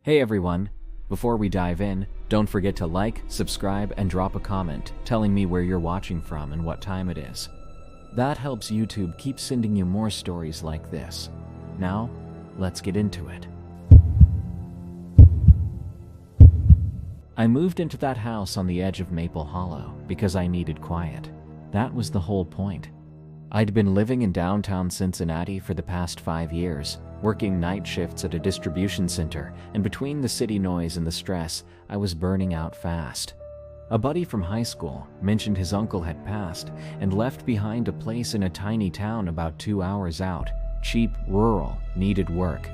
Hey everyone! Before we dive in, don't forget to like, subscribe, and drop a comment telling me where you're watching from and what time it is. That helps YouTube keep sending you more stories like this. Now, let's get into it. I moved into that house on the edge of Maple Hollow because I needed quiet. That was the whole point. I'd been living in downtown Cincinnati for the past 5 years, working night shifts at a distribution center, and between the city noise and the stress, I was burning out fast. A buddy from high school mentioned his uncle had passed and left behind a place in a tiny town about 2 hours out. Cheap, rural, needed work.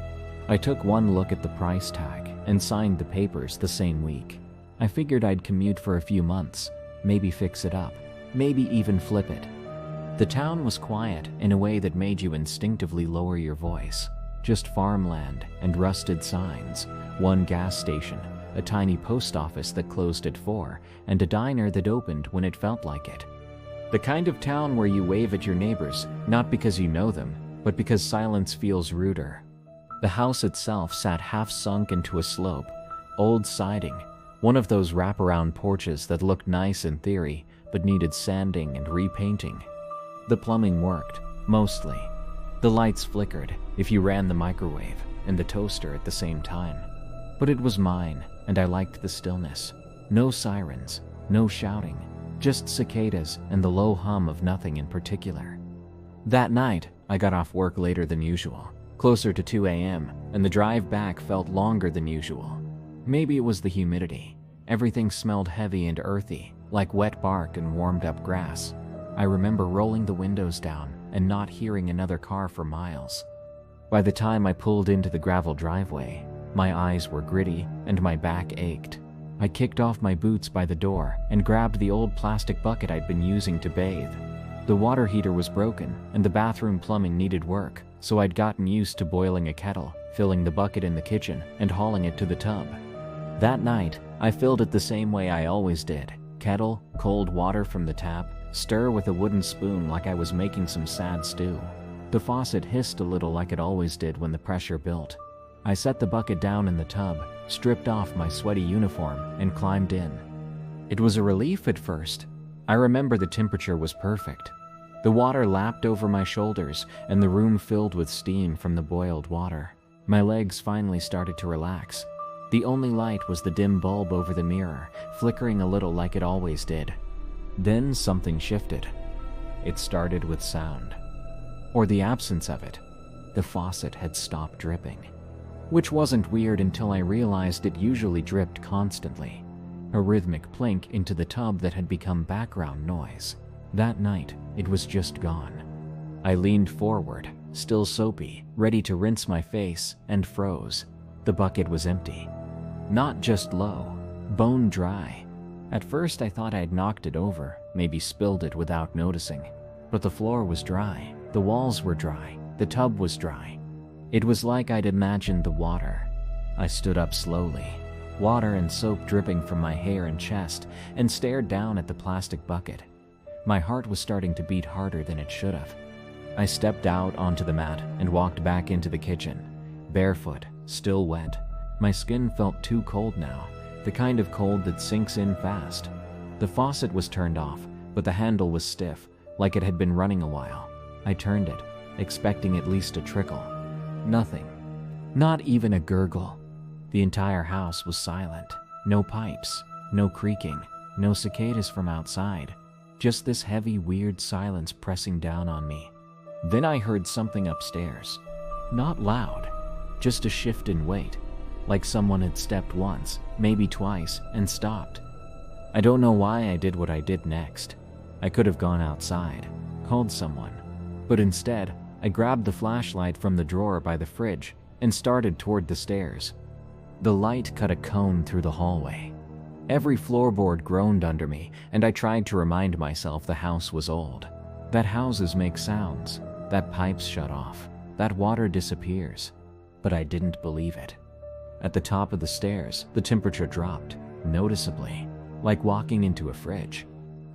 I took one look at the price tag and signed the papers the same week. I figured I'd commute for a few months, maybe fix it up, maybe even flip it. The town was quiet in a way that made you instinctively lower your voice. Just farmland and rusted signs, one gas station, a tiny post office that closed at 4, and a diner that opened when it felt like it. The kind of town where you wave at your neighbors, not because you know them, but because silence feels ruder. The house itself sat half sunk into a slope, old siding, one of those wraparound porches that looked nice in theory, but needed sanding and repainting. The plumbing worked, mostly. The lights flickered if you ran the microwave and the toaster at the same time. But it was mine, and I liked the stillness. No sirens, no shouting, just cicadas and the low hum of nothing in particular. That night, I got off work later than usual, closer to 2 a.m., and the drive back felt longer than usual. Maybe it was the humidity. Everything smelled heavy and earthy, like wet bark and warmed-up grass. I remember rolling the windows down and not hearing another car for miles. By the time I pulled into the gravel driveway, my eyes were gritty and my back ached. I kicked off my boots by the door and grabbed the old plastic bucket I'd been using to bathe. The water heater was broken and the bathroom plumbing needed work, so I'd gotten used to boiling a kettle, filling the bucket in the kitchen, and hauling it to the tub. That night, I filled it the same way I always did. Kettle, cold water from the tap, stir with a wooden spoon like I was making some sad stew. The faucet hissed a little like it always did when the pressure built. I set the bucket down in the tub, stripped off my sweaty uniform, and climbed in. It was a relief at first. I remember the temperature was perfect. The water lapped over my shoulders, and the room filled with steam from the boiled water. My legs finally started to relax. The only light was the dim bulb over the mirror, flickering a little like it always did. Then something shifted. It started with sound. Or the absence of it. The faucet had stopped dripping. Which wasn't weird until I realized it usually dripped constantly. A rhythmic plink into the tub that had become background noise. That night, it was just gone. I leaned forward, still soapy, ready to rinse my face, and froze. The bucket was empty. Not just low, bone dry. At first I thought I'd knocked it over, maybe spilled it without noticing. But the floor was dry, the walls were dry, the tub was dry. It was like I'd imagined the water. I stood up slowly, water and soap dripping from my hair and chest, and stared down at the plastic bucket. My heart was starting to beat harder than it should have. I stepped out onto the mat and walked back into the kitchen. Barefoot, still wet. My skin felt too cold now. The kind of cold that sinks in fast. The faucet was turned off, but the handle was stiff, like it had been running a while. I turned it, expecting at least a trickle. Nothing. Not even a gurgle. The entire house was silent. No pipes, no creaking, no cicadas from outside. Just this heavy, weird silence pressing down on me. Then I heard something upstairs. Not loud, just a shift in weight. Like someone had stepped once, maybe twice, and stopped. I don't know why I did what I did next. I could have gone outside, called someone. But instead, I grabbed the flashlight from the drawer by the fridge and started toward the stairs. The light cut a cone through the hallway. Every floorboard groaned under me, and I tried to remind myself the house was old. That houses make sounds, that pipes shut off, that water disappears. But I didn't believe it. At the top of the stairs, the temperature dropped, noticeably, like walking into a fridge.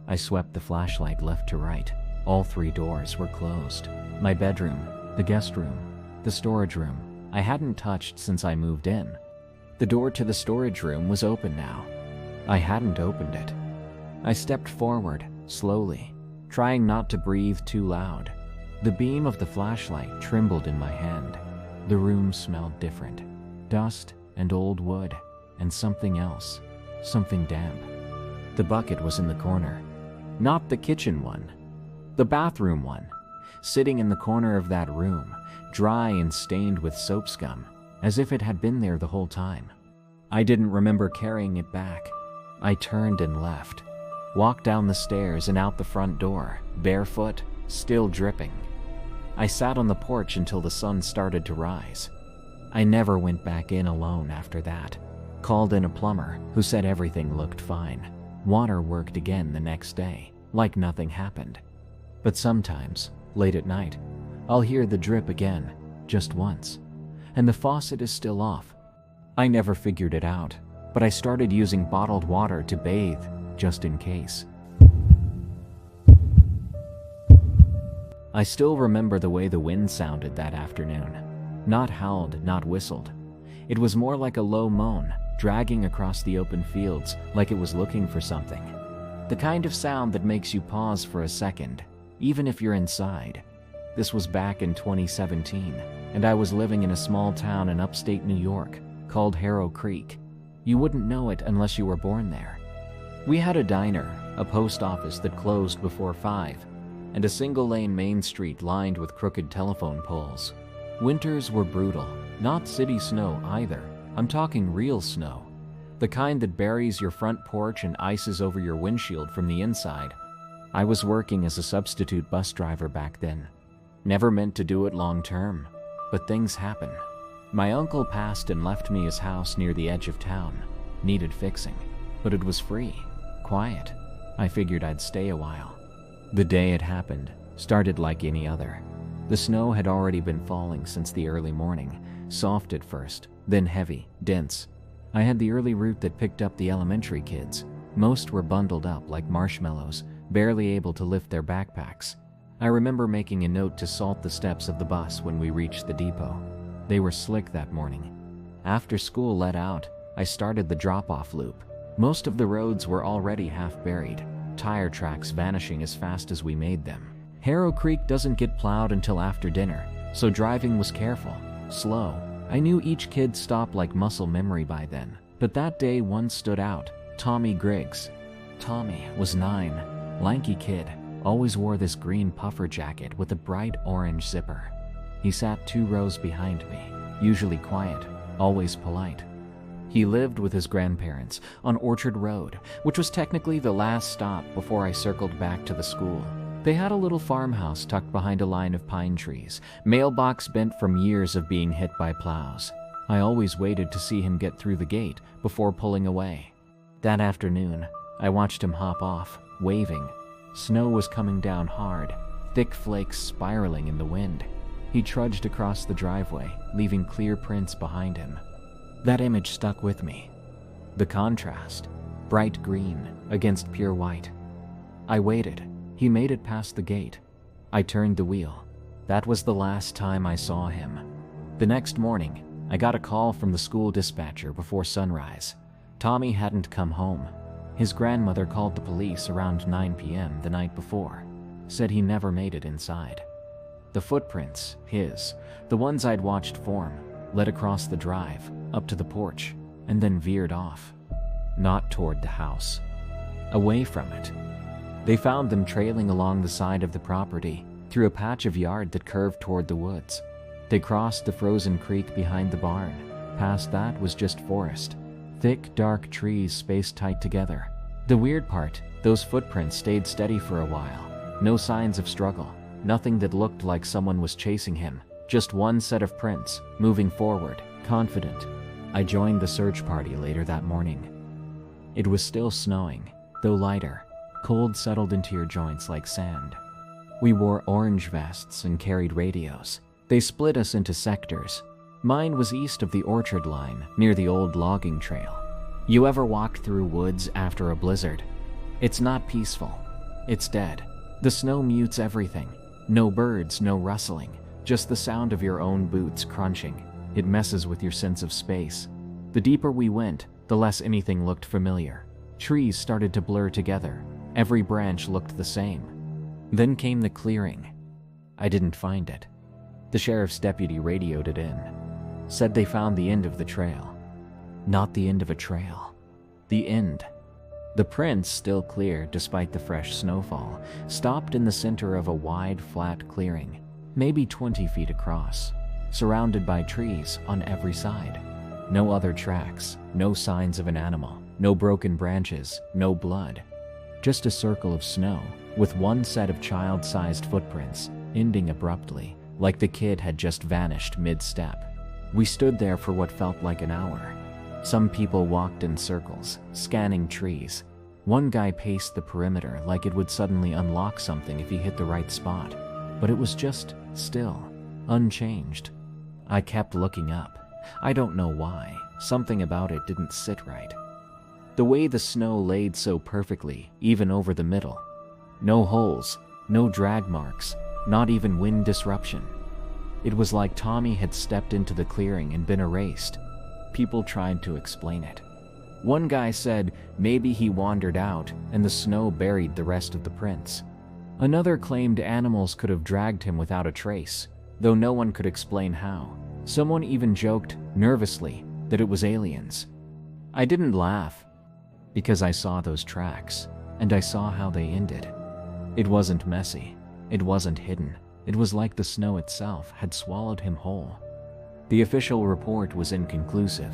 I swept the flashlight left to right. All 3 doors were closed. My bedroom, the guest room, the storage room, I hadn't touched since I moved in. The door to the storage room was open now. I hadn't opened it. I stepped forward, slowly, trying not to breathe too loud. The beam of the flashlight trembled in my hand. The room smelled different. Dust and old wood and something else, something damp. The bucket was in the corner. Not the kitchen one, the bathroom one, sitting in the corner of that room, dry and stained with soap scum, as if it had been there the whole time. I didn't remember carrying it back. I turned and left, walked down the stairs and out the front door, barefoot, still dripping. I sat on the porch until the sun started to rise. I never went back in alone after that. Called in a plumber who said everything looked fine. Water worked again the next day, like nothing happened. But sometimes, late at night, I'll hear the drip again, just once, and the faucet is still off. I never figured it out, but I started using bottled water to bathe, just in case. I still remember the way the wind sounded that afternoon. Not howled, not whistled. It was more like a low moan, dragging across the open fields like it was looking for something. The kind of sound that makes you pause for a second, even if you're inside. This was back in 2017, and I was living in a small town in upstate New York called Harrow Creek. You wouldn't know it unless you were born there. We had a diner, a post office that closed before 5, and a single-lane main street lined with crooked telephone poles. Winters were brutal, not city snow either. I'm talking real snow. The kind that buries your front porch and ices over your windshield from the inside. I was working as a substitute bus driver back then. Never meant to do it long term, but things happen. My uncle passed and left me his house near the edge of town. Needed fixing, but it was free, quiet. I figured I'd stay a while. The day it happened started like any other. The snow had already been falling since the early morning, soft at first, then heavy, dense. I had the early route that picked up the elementary kids. Most were bundled up like marshmallows, barely able to lift their backpacks. I remember making a note to salt the steps of the bus when we reached the depot. They were slick that morning. After school let out, I started the drop-off loop. Most of the roads were already half buried, tire tracks vanishing as fast as we made them. Harrow Creek doesn't get plowed until after dinner, so driving was careful, slow. I knew each kid's stop like muscle memory by then, but that day one stood out, Tommy Griggs. Tommy was 9, lanky kid, always wore this green puffer jacket with a bright orange zipper. He sat 2 rows behind me, usually quiet, always polite. He lived with his grandparents on Orchard Road, which was technically the last stop before I circled back to the school. They had a little farmhouse tucked behind a line of pine trees, mailbox bent from years of being hit by plows. I always waited to see him get through the gate before pulling away. That afternoon, I watched him hop off, waving. Snow was coming down hard, thick flakes spiraling in the wind. He trudged across the driveway, leaving clear prints behind him. That image stuck with me. The contrast, bright green against pure white. I waited. He made it past the gate. I turned the wheel. That was the last time I saw him. The next morning, I got a call from the school dispatcher before sunrise. Tommy hadn't come home. His grandmother called the police around 9 p.m. the night before, said he never made it inside. The footprints, the ones I'd watched form, led across the drive, up to the porch, and then veered off. Not toward the house. Away from it. They found them trailing along the side of the property, through a patch of yard that curved toward the woods. They crossed the frozen creek behind the barn. Past that was just forest. Thick, dark trees spaced tight together. The weird part, those footprints stayed steady for a while. No signs of struggle. Nothing that looked like someone was chasing him. Just one set of prints, moving forward, confident. I joined the search party later that morning. It was still snowing, though lighter. Cold settled into your joints like sand. We wore orange vests and carried radios. They split us into sectors. Mine was east of the Orchard line, near the old logging trail. You ever walked through woods after a blizzard? It's not peaceful. It's dead. The snow mutes everything. No birds, no rustling. Just the sound of your own boots crunching. It messes with your sense of space. The deeper we went, the less anything looked familiar. Trees started to blur together. Every branch looked the same. Then came the clearing. I didn't find it. The sheriff's deputy radioed it in. Said they found the end of the trail. Not the end of a trail. The end. The prints, still clear despite the fresh snowfall, stopped in the center of a wide, flat clearing, maybe 20 feet across, surrounded by trees on every side. No other tracks, no signs of an animal, no broken branches, no blood. Just a circle of snow, with one set of child-sized footprints, ending abruptly, like the kid had just vanished mid-step. We stood there for what felt like an hour. Some people walked in circles, scanning trees. One guy paced the perimeter like it would suddenly unlock something if he hit the right spot. But it was just still, unchanged. I kept looking up. I don't know why. Something about it didn't sit right. The way the snow laid so perfectly, even over the middle. No holes, no drag marks, not even wind disruption. It was like Tommy had stepped into the clearing and been erased. People tried to explain it. One guy said maybe he wandered out and the snow buried the rest of the prints. Another claimed animals could have dragged him without a trace, though no one could explain how. Someone even joked, nervously, that it was aliens. I didn't laugh, because I saw those tracks, and I saw how they ended. It wasn't messy. It wasn't hidden. It was like the snow itself had swallowed him whole. The official report was inconclusive.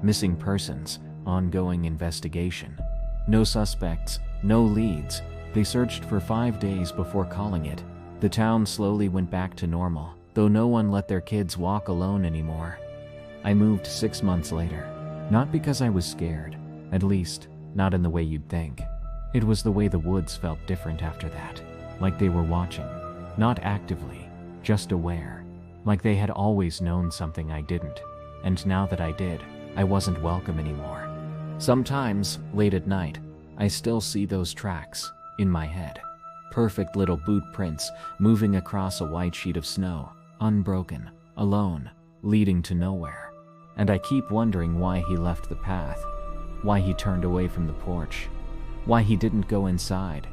Missing persons, ongoing investigation. No suspects, no leads. They searched for 5 days before calling it. The town slowly went back to normal, though no one let their kids walk alone anymore. I moved 6 months later, not because I was scared, at least, not in the way you'd think. It was the way the woods felt different after that, like they were watching, not actively, just aware. Like they had always known something I didn't, and now that I did, I wasn't welcome anymore. Sometimes, late at night, I still see those tracks, in my head. Perfect little boot prints, moving across a white sheet of snow, unbroken, alone, leading to nowhere. And I keep wondering why he left the path, why he turned away from the porch, why he didn't go inside.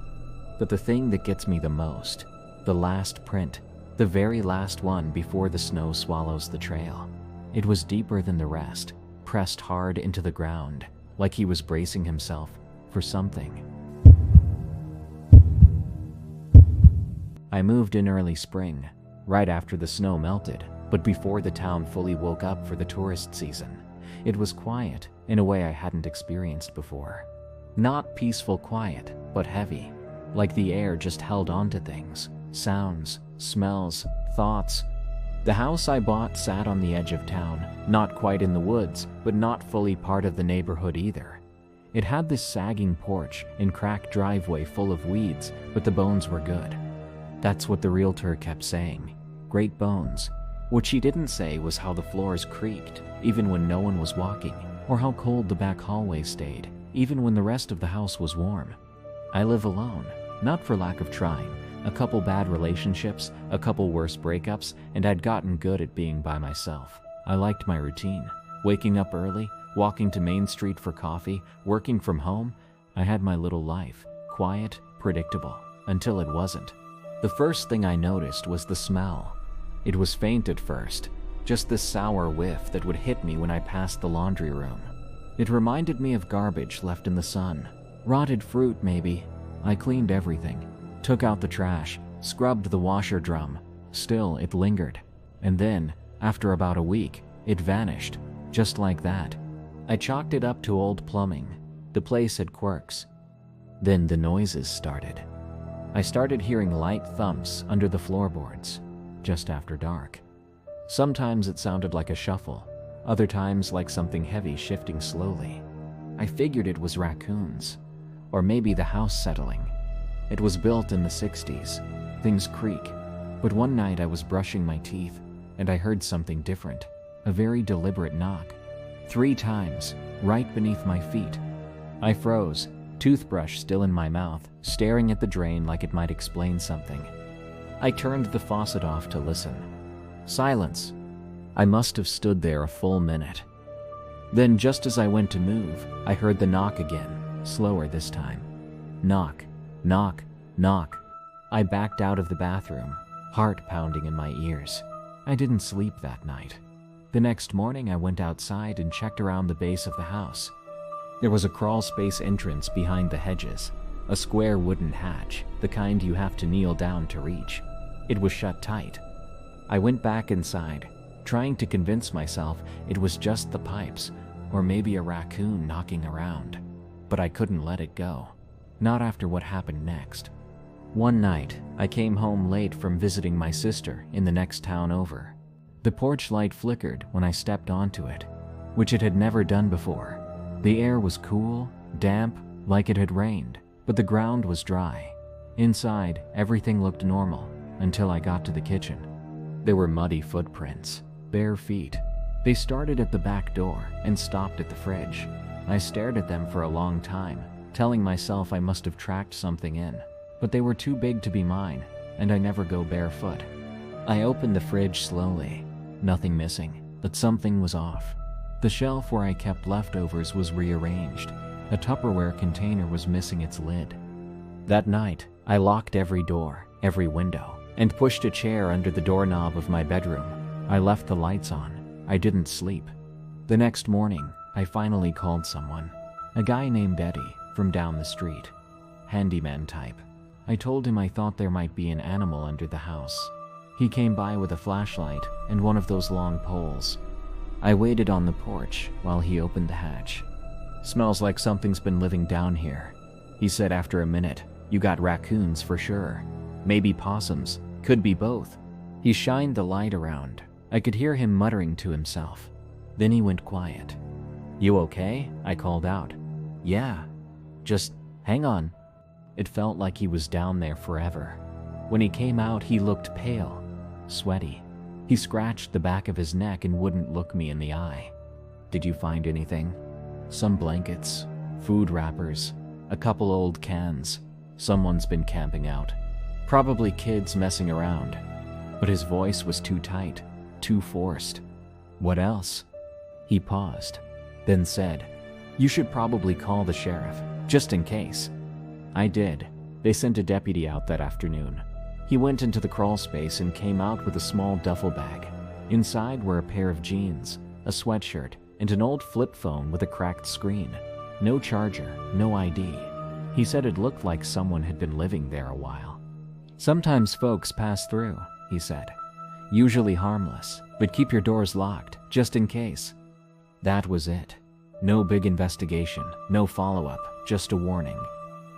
But the thing that gets me the most, the last print, the very last one before the snow swallows the trail. It was deeper than the rest, pressed hard into the ground, like he was bracing himself for something. I moved in early spring, right after the snow melted, but before the town fully woke up for the tourist season. It was quiet, in a way I hadn't experienced before. Not peaceful quiet, but heavy, like the air just held onto things, sounds, smells, thoughts. The house I bought sat on the edge of town, not quite in the woods, but not fully part of the neighborhood either. It had this sagging porch and cracked driveway full of weeds, but the bones were good. That's what the realtor kept saying. Great bones. What she didn't say was how the floors creaked, even when no one was walking, or how cold the back hallway stayed, even when the rest of the house was warm. I live alone, not for lack of trying. A couple bad relationships, a couple worse breakups, and I'd gotten good at being by myself. I liked my routine. Waking up early, walking to Main Street for coffee, working from home. I had my little life, quiet, predictable, until it wasn't. The first thing I noticed was the smell. It was faint at first, just this sour whiff that would hit me when I passed the laundry room. It reminded me of garbage left in the sun. Rotted fruit, maybe. I cleaned everything. Took out the trash, scrubbed the washer drum. Still, it lingered. And then, after about a week, it vanished, just like that. I chalked it up to old plumbing. The place had quirks. Then the noises started. I started hearing light thumps under the floorboards, just after dark. Sometimes it sounded like a shuffle, other times like something heavy shifting slowly. I figured it was raccoons, or maybe the house settling. It was built in the 60s. Things creak. But one night I was brushing my teeth, and I heard something different. A very deliberate knock. 3 times, right beneath my feet. I froze, toothbrush still in my mouth, staring at the drain like it might explain something. I turned the faucet off to listen. Silence. I must have stood there a full minute. Then just as I went to move, I heard the knock again, slower this time. Knock, knock, knock. I backed out of the bathroom, heart pounding in my ears. I didn't sleep that night. The next morning I went outside and checked around the base of the house. There was a crawl space entrance behind the hedges, a square wooden hatch, the kind you have to kneel down to reach. It was shut tight. I went back inside, trying to convince myself it was just the pipes, or maybe a raccoon knocking around. But I couldn't let it go. Not after what happened next. One night, I came home late from visiting my sister in the next town over. The porch light flickered when I stepped onto it, which it had never done before. The air was cool, damp, like it had rained, but the ground was dry. Inside, everything looked normal until I got to the kitchen. There were muddy footprints, bare feet. They started at the back door and stopped at the fridge. I stared at them for a long time, telling myself I must have tracked something in, but they were too big to be mine, and I never go barefoot. I opened the fridge slowly. Nothing missing, but something was off. The shelf where I kept leftovers was rearranged. A Tupperware container was missing its lid. That night, I locked every door, every window, and pushed a chair under the doorknob of my bedroom. I left the lights on. I didn't sleep. The next morning, I finally called someone. A guy named Eddie from down the street. Handyman type. I told him I thought there might be an animal under the house. He came by with a flashlight and one of those long poles. I waited on the porch while he opened the hatch. "Smells like something's been living down here," he said after a minute. "You got raccoons for sure. Maybe possums. Could be both." He shined the light around. I could hear him muttering to himself. Then he went quiet. "You okay?" I called out. "Yeah. Just hang on." It felt like he was down there forever. When he came out, he looked pale, sweaty. He scratched the back of his neck and wouldn't look me in the eye. "Did you find anything?" "Some blankets, food wrappers, a couple old cans. Someone's been camping out. Probably kids messing around." But his voice was too tight, too forced. "What else?" He paused, then said, "You should probably call the sheriff, just in case." I did. They sent a deputy out that afternoon. He went into the crawl space and came out with a small duffel bag. Inside were a pair of jeans, a sweatshirt, and an old flip phone with a cracked screen. No charger, no ID. He said it looked like someone had been living there a while. "Sometimes folks pass through," he said. "Usually harmless, but keep your doors locked, just in case." That was it. No big investigation, no follow-up, just a warning.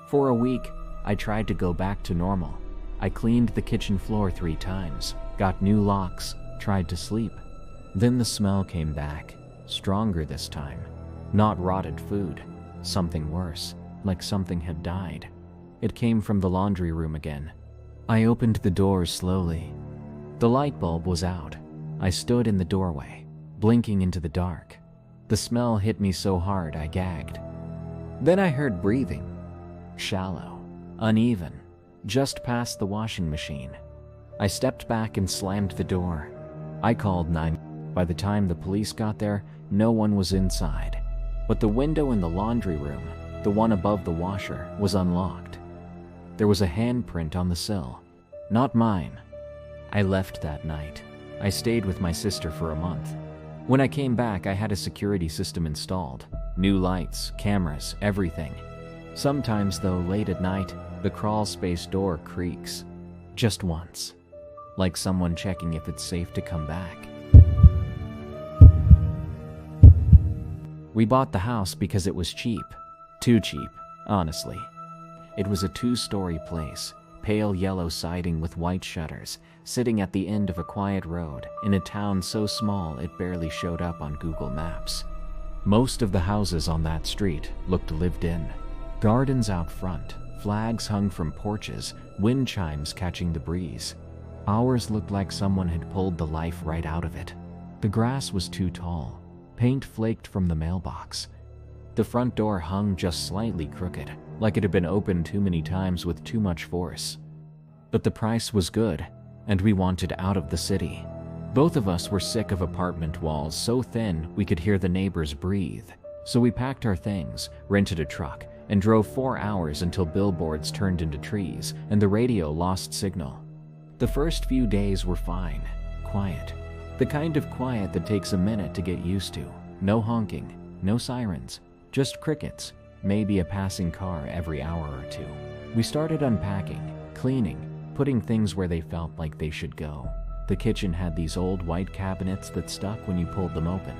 For a week, I tried to go back to normal. I cleaned the kitchen floor 3 times, got new locks, tried to sleep. Then the smell came back, stronger this time. Not rotted food, something worse, like something had died. It came from the laundry room again. I opened the doors slowly. The light bulb was out. I stood in the doorway, blinking into the dark. The smell hit me so hard I gagged. Then I heard breathing. Shallow, uneven, just past the washing machine. I stepped back and slammed the door. I called 911. By the time the police got there, no one was inside. But the window in the laundry room, the one above the washer, was unlocked. There was a handprint on the sill. Not mine. I left that night. I stayed with my sister for a month. When I came back, I had a security system installed. New lights, cameras, everything. Sometimes, though, late at night, the crawl space door creaks. Just once. Like someone checking if it's safe to come back. We bought the house because it was cheap. Too cheap, honestly. It was a 2-story place, pale yellow siding with white shutters, sitting at the end of a quiet road in a town so small it barely showed up on Google Maps. Most of the houses on that street looked lived in. Gardens out front, flags hung from porches, wind chimes catching the breeze. Ours looked like someone had pulled the life right out of it. The grass was too tall. Paint flaked from the mailbox. The front door hung just slightly crooked, like it had been opened too many times with too much force. But the price was good, and we wanted out of the city. Both of us were sick of apartment walls so thin we could hear the neighbors breathe. So we packed our things, rented a truck, and drove 4 hours until billboards turned into trees and the radio lost signal. The first few days were fine, quiet. The kind of quiet that takes a minute to get used to. No honking, no sirens, just crickets, maybe a passing car every hour or two. We started unpacking, cleaning, putting things where they felt like they should go. The kitchen had these old white cabinets that stuck when you pulled them open.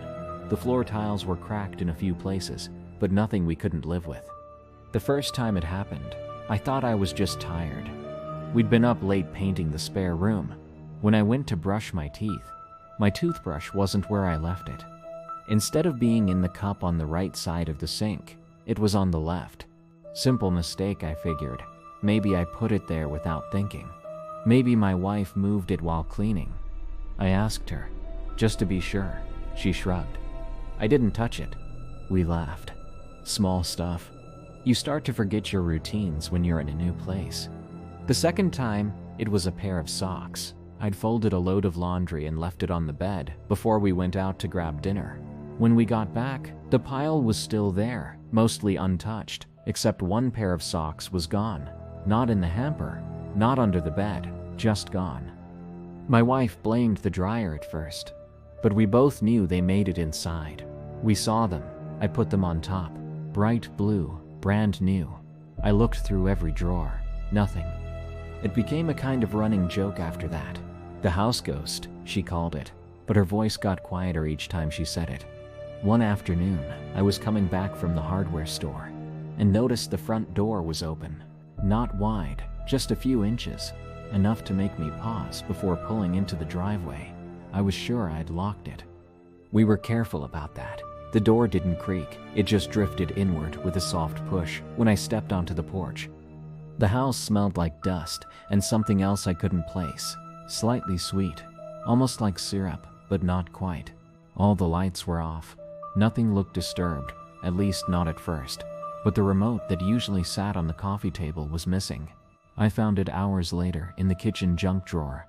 The floor tiles were cracked in a few places, but nothing we couldn't live with. The first time it happened, I thought I was just tired. We'd been up late painting the spare room. When I went to brush my teeth, my toothbrush wasn't where I left it. Instead of being in the cup on the right side of the sink, it was on the left. Simple mistake, I figured. Maybe I put it there without thinking. Maybe my wife moved it while cleaning. I asked her, just to be sure. She shrugged. I didn't touch it. We laughed. Small stuff. You start to forget your routines when you're in a new place. The second time, it was a pair of socks. I'd folded a load of laundry and left it on the bed before we went out to grab dinner. When we got back, the pile was still there, mostly untouched, except one pair of socks was gone. Not in the hamper, not under the bed, just gone. My wife blamed the dryer at first, but we both knew they made it inside. We saw them. I put them on top. Bright blue, brand new. I looked through every drawer. Nothing. It became a kind of running joke after that. The house ghost, she called it, but her voice got quieter each time she said it. One afternoon, I was coming back from the hardware store and noticed the front door was open. Not wide, just a few inches, enough to make me pause before pulling into the driveway. I was sure I'd locked it. We were careful about that. The door didn't creak, it just drifted inward with a soft push when I stepped onto the porch. The house smelled like dust and something else I couldn't place. Slightly sweet, almost like syrup, but not quite. All the lights were off. Nothing looked disturbed, at least not at first. But the remote that usually sat on the coffee table was missing. I found it hours later in the kitchen junk drawer.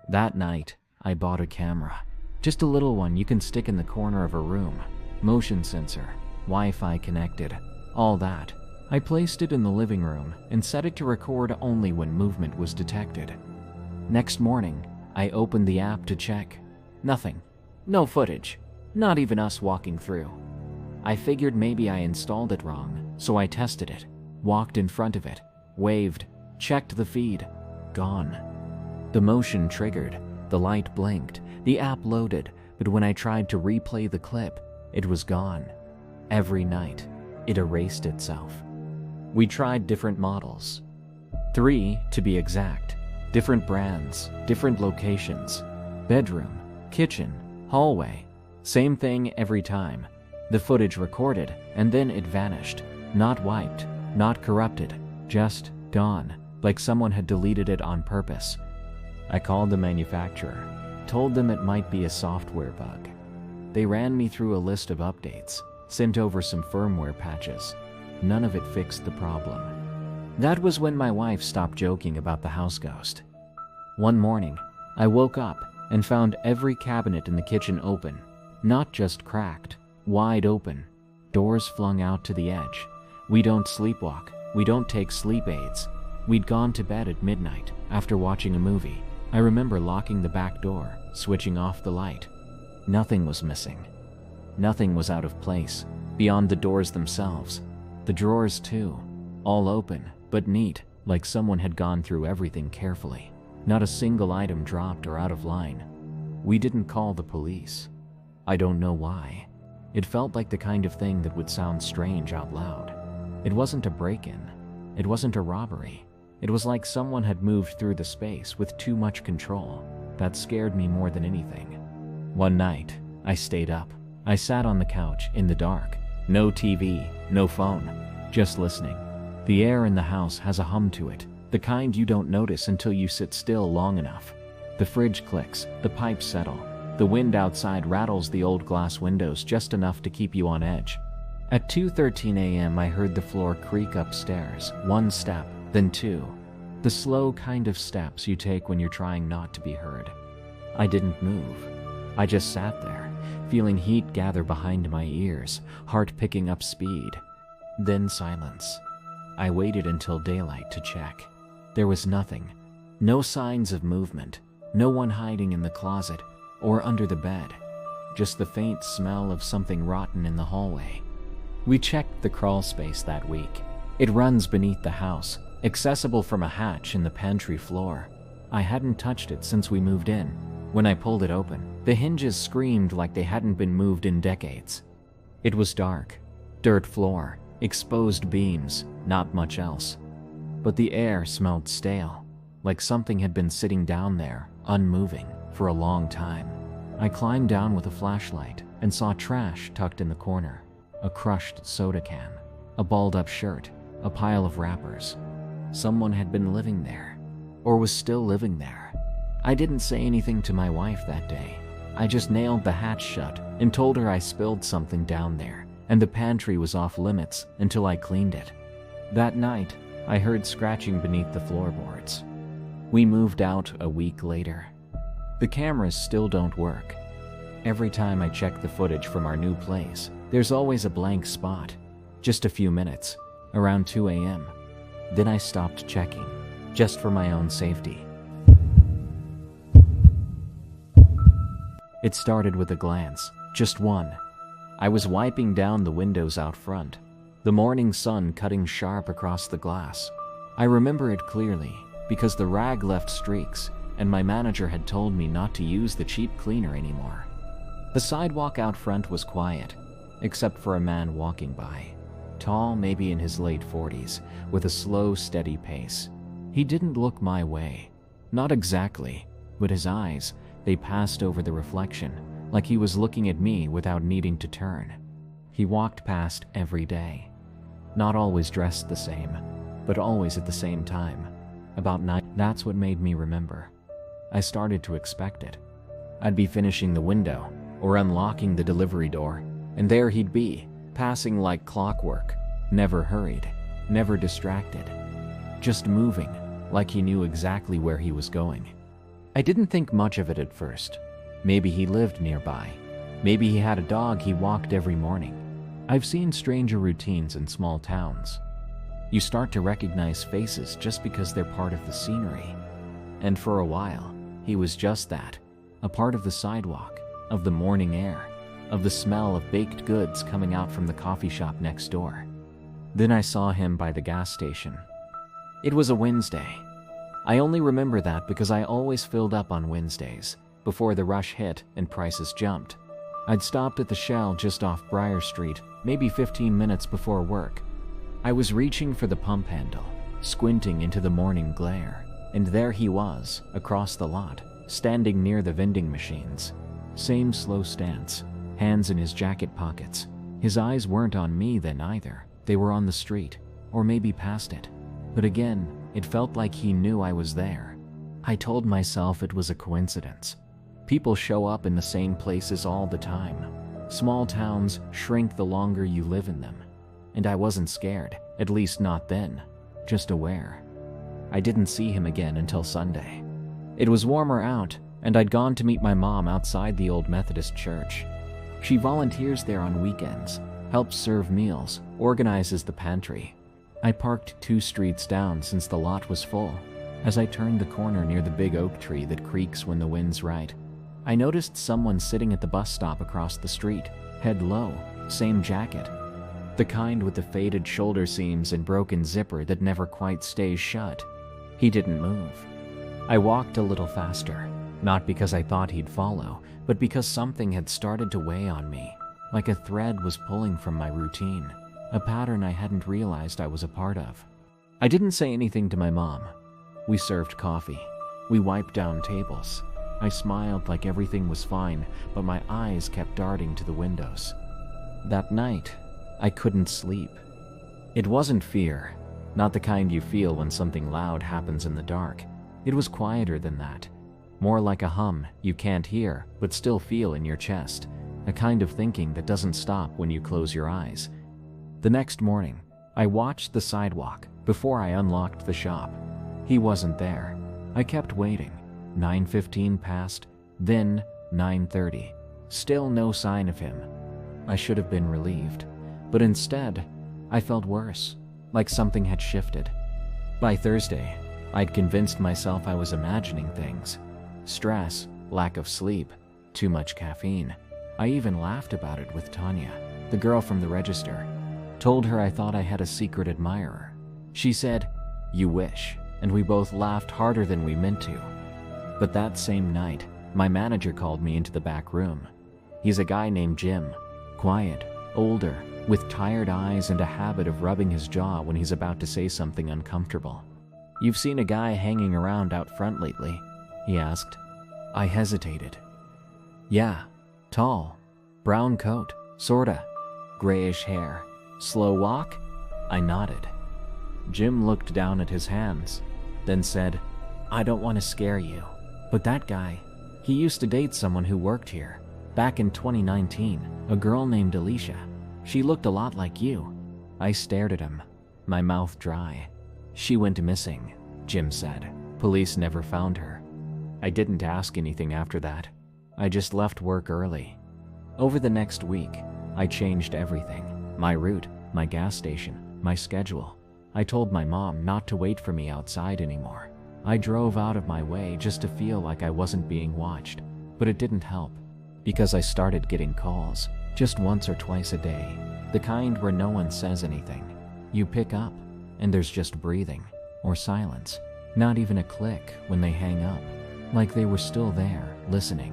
That night, I bought a camera. Just a little one you can stick in the corner of a room. Motion sensor, Wi-Fi connected, all that. I placed it in the living room and set it to record only when movement was detected. Next morning, I opened the app to check. Nothing. No footage. Not even us walking through. I figured maybe I installed it wrong, so I tested it, walked in front of it, waved, checked the feed. Gone. The motion triggered, the light blinked, the app loaded, but when I tried to replay the clip, it was gone. Every night, it erased itself. We tried different models. 3, to be exact. Different brands, different locations. Bedroom, kitchen, hallway. Same thing every time. The footage recorded, and then it vanished. Not wiped, not corrupted, just gone, like someone had deleted it on purpose. I called the manufacturer, told them it might be a software bug. They ran me through a list of updates, sent over some firmware patches. None of it fixed the problem. That was when my wife stopped joking about the house ghost. One morning, I woke up and found every cabinet in the kitchen open, not just cracked, wide open, doors flung out to the edge. We don't sleepwalk, we don't take sleep aids. We'd gone to bed at midnight after watching a movie. I remember locking the back door, switching off the light. Nothing was missing. Nothing was out of place, beyond the doors themselves. The drawers too, all open, but neat, like someone had gone through everything carefully. Not a single item dropped or out of line. We didn't call the police. I don't know why. It felt like the kind of thing that would sound strange out loud. It wasn't a break-in. It wasn't a robbery. It was like someone had moved through the space with too much control. That scared me more than anything. One night, I stayed up. I sat on the couch in the dark. No TV, no phone, just listening. The air in the house has a hum to it, the kind you don't notice until you sit still long enough. The fridge clicks, the pipes settle. The wind outside rattles the old glass windows just enough to keep you on edge. At 2:13 a.m. I heard the floor creak upstairs, one step, then two. The slow kind of steps you take when you're trying not to be heard. I didn't move. I just sat there, feeling heat gather behind my ears, heart picking up speed. Then silence. I waited until daylight to check. There was nothing. No signs of movement. No one hiding in the closet or under the bed. Just the faint smell of something rotten in the hallway. We checked the crawl space that week. It runs beneath the house, accessible from a hatch in the pantry floor. I hadn't touched it since we moved in. When I pulled it open, the hinges screamed like they hadn't been moved in decades. It was dark. Dirt floor, exposed beams, not much else. But the air smelled stale, like something had been sitting down there, unmoving, for a long time. I climbed down with a flashlight and saw trash tucked in the corner. A crushed soda can, a balled-up shirt, a pile of wrappers. Someone had been living there, or was still living there. I didn't say anything to my wife that day. I just nailed the hatch shut and told her I spilled something down there, and the pantry was off limits until I cleaned it. That night, I heard scratching beneath the floorboards. We moved out a week later. The cameras still don't work. Every time I check the footage from our new place, there's always a blank spot. Just a few minutes, around 2 a.m. Then I stopped checking, just for my own safety. It started with a glance, just one. I was wiping down the windows out front, the morning sun cutting sharp across the glass. I remember it clearly, because the rag left streaks, and my manager had told me not to use the cheap cleaner anymore. The sidewalk out front was quiet, except for a man walking by. Tall, maybe in his late 40s, with a slow, steady pace. He didn't look my way. Not exactly, but his eyes, they passed over the reflection, like he was looking at me without needing to turn. He walked past every day. Not always dressed the same, but always at the same time. About 9, that's what made me remember. I started to expect it. I'd be finishing the window, or unlocking the delivery door, and there he'd be, passing like clockwork, never hurried, never distracted, just moving, like he knew exactly where he was going. I didn't think much of it at first. Maybe he lived nearby. Maybe he had a dog he walked every morning. I've seen stranger routines in small towns. You start to recognize faces just because they're part of the scenery. And for a while, he was just that, a part of the sidewalk, of the morning air, of the smell of baked goods coming out from the coffee shop next door. Then I saw him by the gas station. It was a Wednesday. I only remember that because I always filled up on Wednesdays, before the rush hit and prices jumped. I'd stopped at the Shell just off Briar Street, maybe 15 minutes before work. I was reaching for the pump handle, squinting into the morning glare, and there he was, across the lot, standing near the vending machines. Same slow stance, hands in his jacket pockets. His eyes weren't on me then either. They were on the street, or maybe past it. But again, it felt like he knew I was there. I told myself it was a coincidence. People show up in the same places all the time. Small towns shrink the longer you live in them. And I wasn't scared, at least not then, just aware. I didn't see him again until Sunday. It was warmer out, and I'd gone to meet my mom outside the old Methodist church. She volunteers there on weekends, helps serve meals, organizes the pantry. I parked 2 streets down since the lot was full. As I turned the corner near the big oak tree that creaks when the wind's right, I noticed someone sitting at the bus stop across the street, head low, same jacket. The kind with the faded shoulder seams and broken zipper that never quite stays shut. He didn't move. I walked a little faster, not because I thought he'd follow, but because something had started to weigh on me, like a thread was pulling from my routine, a pattern I hadn't realized I was a part of. I didn't say anything to my mom. We served coffee. We wiped down tables. I smiled like everything was fine, but my eyes kept darting to the windows. That night, I couldn't sleep. It wasn't fear, not the kind you feel when something loud happens in the dark. It was quieter than that. More like a hum you can't hear, but still feel in your chest. A kind of thinking that doesn't stop when you close your eyes. The next morning, I watched the sidewalk before I unlocked the shop. He wasn't there. I kept waiting. 9:15 passed, Then 9:30. Still no sign of him. I should have been relieved, but instead, I felt worse, like something had shifted. By Thursday, I'd convinced myself I was imagining things. Stress, lack of sleep, too much caffeine. I even laughed about it with Tanya, the girl from the register. Told her I thought I had a secret admirer. She said, "You wish," and we both laughed harder than we meant to. But that same night, my manager called me into the back room. He's a guy named Jim, quiet, older, with tired eyes and a habit of rubbing his jaw when he's about to say something uncomfortable. "You've seen a guy hanging around out front lately?" he asked. I hesitated. "Yeah, tall, brown coat, sorta, grayish hair, slow walk?" I nodded. Jim looked down at his hands, then said, "I don't want to scare you, but that guy, he used to date someone who worked here. Back in 2019, a girl named Alicia. She looked a lot like you." I stared at him, my mouth dry. "She went missing," Jim said. "Police never found her." I didn't ask anything after that. I just left work early. Over the next week, I changed everything. My route, my gas station, my schedule. I told my mom not to wait for me outside anymore. I drove out of my way just to feel like I wasn't being watched, but it didn't help, because I started getting calls, just once or twice a day, the kind where no one says anything. You pick up, and there's just breathing, or silence, not even a click when they hang up, like they were still there, listening.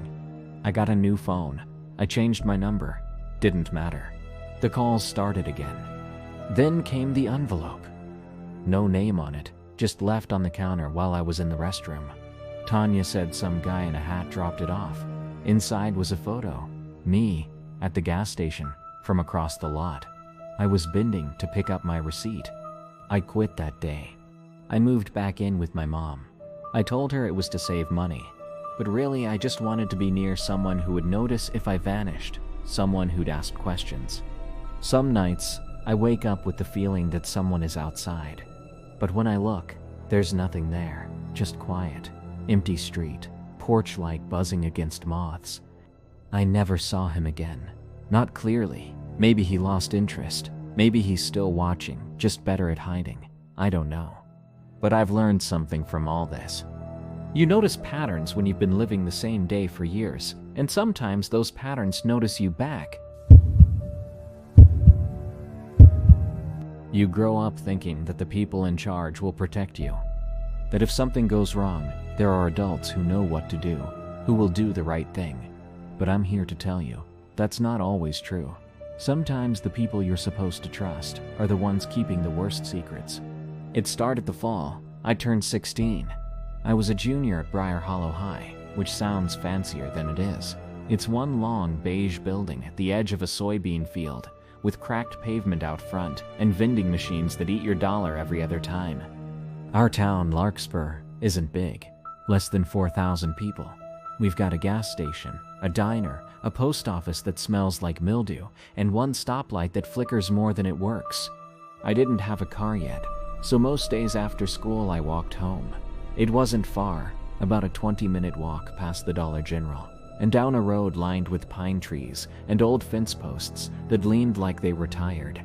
I got a new phone. I changed my number. Didn't matter. The calls started again. Then came the envelope. No name on it, just left on the counter while I was in the restroom. Tanya said some guy in a hat dropped it off. Inside was a photo. Me, at the gas station, from across the lot. I was bending to pick up my receipt. I quit that day. I moved back in with my mom. I told her it was to save money, but really I just wanted to be near someone who would notice if I vanished, someone who'd ask questions. Some nights, I wake up with the feeling that someone is outside, but when I look, there's nothing there, just quiet, empty street, porch light buzzing against moths. I never saw him again. Not clearly. Maybe he lost interest. Maybe he's still watching, just better at hiding. I don't know. But I've learned something from all this. You notice patterns when you've been living the same day for years, and sometimes those patterns notice you back. You grow up thinking that the people in charge will protect you, that if something goes wrong, there are adults who know what to do, who will do the right thing. But I'm here to tell you, that's not always true. Sometimes the people you're supposed to trust are the ones keeping the worst secrets. It started the fall. I turned 16. I was a junior at Briar Hollow High, which sounds fancier than it is. It's one long beige building at the edge of a soybean field, with cracked pavement out front and vending machines that eat your dollar every other time. Our town, Larkspur, isn't big, less than 4,000 people. We've got a gas station, a diner, a post office that smells like mildew, and one stoplight that flickers more than it works. I didn't have a car yet, so most days after school I walked home. It wasn't far, about a 20-minute walk past the Dollar General, and down a road lined with pine trees and old fence posts that leaned like they were tired.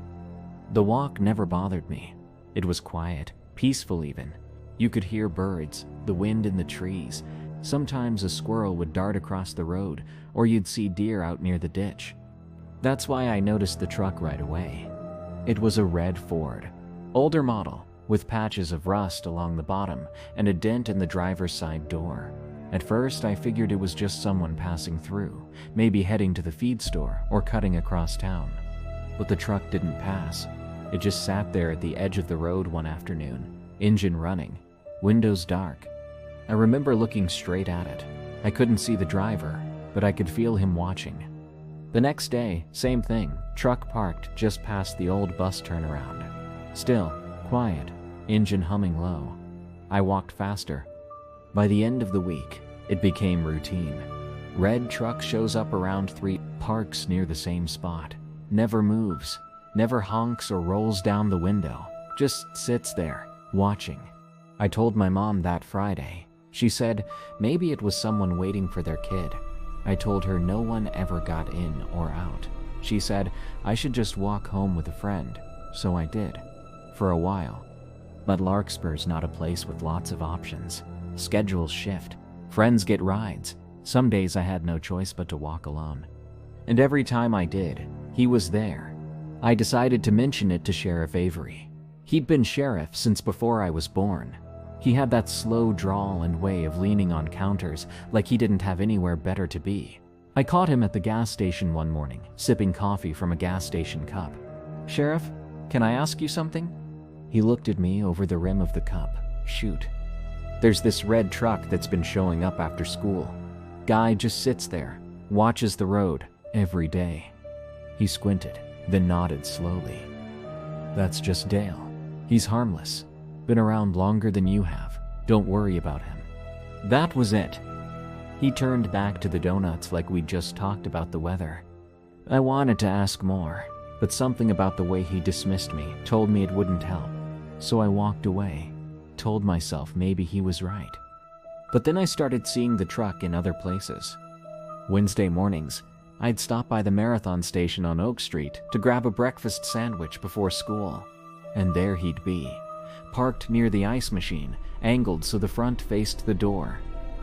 The walk never bothered me. It was quiet, peaceful even. You could hear birds, the wind in the trees. Sometimes a squirrel would dart across the road, or you'd see deer out near the ditch. That's why I noticed the truck right away. It was a red Ford, older model, with patches of rust along the bottom and a dent in the driver's side door. At first, I figured it was just someone passing through, maybe heading to the feed store or cutting across town. But the truck didn't pass. It just sat there at the edge of the road one afternoon, engine running, windows dark. I remember looking straight at it. I couldn't see the driver, but I could feel him watching. The next day, same thing, truck parked just past the old bus turnaround. Still, quiet, engine humming low. I walked faster. By the end of the week, it became routine. Red truck shows up around 3, parks near the same spot, never moves, never honks or rolls down the window, just sits there, watching. I told my mom that Friday, She said maybe it was someone waiting for their kid. I told her no one ever got in or out. She said I should just walk home with a friend, so I did, for a while. But Larkspur's not a place with lots of options. Schedules shift, friends get rides. Some days I had no choice but to walk alone. And every time I did, he was there. I decided to mention it to Sheriff Avery. He'd been sheriff since before I was born. He had that slow drawl and way of leaning on counters like he didn't have anywhere better to be. I caught him at the gas station one morning, sipping coffee from a gas station cup. "Sheriff, can I ask you something?" He looked at me over the rim of the cup. "Shoot." "There's this red truck that's been showing up after school. Guy just sits there, watches the road every day." He squinted, then nodded slowly. "That's just Dale. He's harmless. Been around longer than you have. Don't worry about him." That was it. He turned back to the donuts like we'd just talked about the weather. I wanted to ask more, but something about the way he dismissed me told me it wouldn't help. So I walked away, told myself maybe he was right. But then I started seeing the truck in other places. Wednesday mornings, I'd stop by the marathon station on Oak Street to grab a breakfast sandwich before school. And there he'd be, parked near the ice machine, angled so the front faced the door.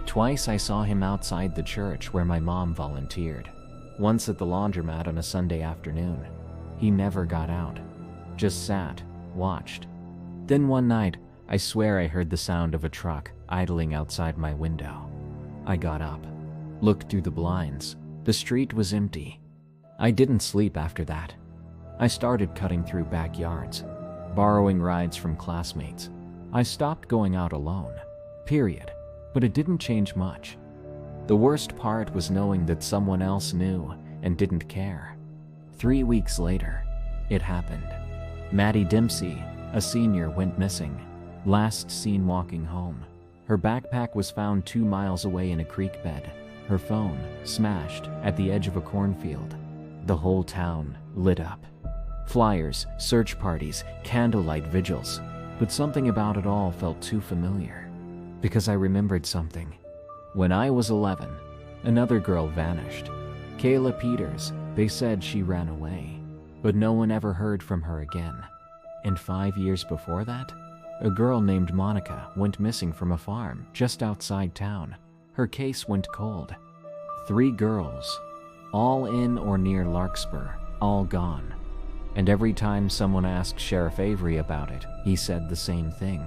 Twice I saw him outside the church where my mom volunteered. Once at the laundromat on a Sunday afternoon. He never got out, just sat, watched. Then one night, I swear I heard the sound of a truck idling outside my window. I got up, looked through the blinds. The street was empty. I didn't sleep after that. I started cutting through backyards, borrowing rides from classmates. I stopped going out alone, period. But it didn't change much. The worst part was knowing that someone else knew and didn't care. 3 weeks later, it happened. Maddie Dempsey, a senior, went missing. Last seen walking home. Her backpack was found 2 miles away in a creek bed. Her phone smashed at the edge of a cornfield. The whole town lit up. Flyers, search parties, candlelight vigils. But something about it all felt too familiar. Because I remembered something. When I was 11, another girl vanished. Kayla Peters. They said she ran away, but no one ever heard from her again. And 5 years before that, a girl named Monica went missing from a farm just outside town. Her case went cold. 3 girls, all in or near Larkspur, all gone. And every time someone asked Sheriff Avery about it, he said the same thing.